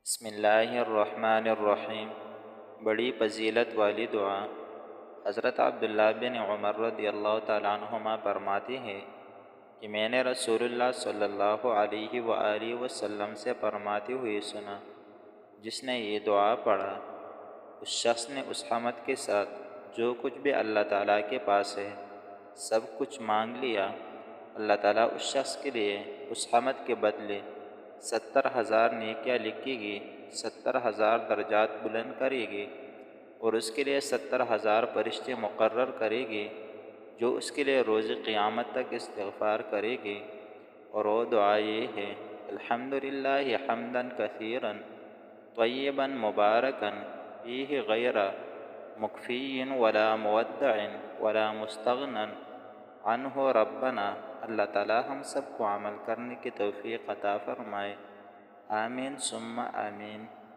بسم اللہ الرحمن الرحیم۔ بڑی فضیلت والی دعا۔ حضرت عبداللہ بن عمر رضی اللہ تعالیٰ عنہما فرماتے ہیں کہ میں نے رسول اللہ صلی اللہ علیہ وآلہ وسلم سے فرماتے ہوئے سنا، جس نے یہ دعا پڑھا اس شخص نے اس حمد کے ساتھ جو کچھ بھی اللہ تعالیٰ کے پاس ہے سب کچھ مانگ لیا، اللہ تعالیٰ اس شخص کے لیے اس حمد کے بدلے 70,000 نیکیاں لکھے گی، 70,000 درجات بلند کرے گی، اور اس کے لیے 70,000 فرشتے مقرر کرے گی جو اس کے لیے روز قیامت تک استغفار کرے گی۔ اور وہ دعا یہ ہے: الحمدللہ حمدا کثیرا طیبا مبارکا فیہ غیر مکفی ولا مودع ولا مستغنی عنہ ربنا۔ اللہ تعالیٰ ہم سب کو عمل کرنے کی توفیق عطا فرمائے، آمین ثم آمین۔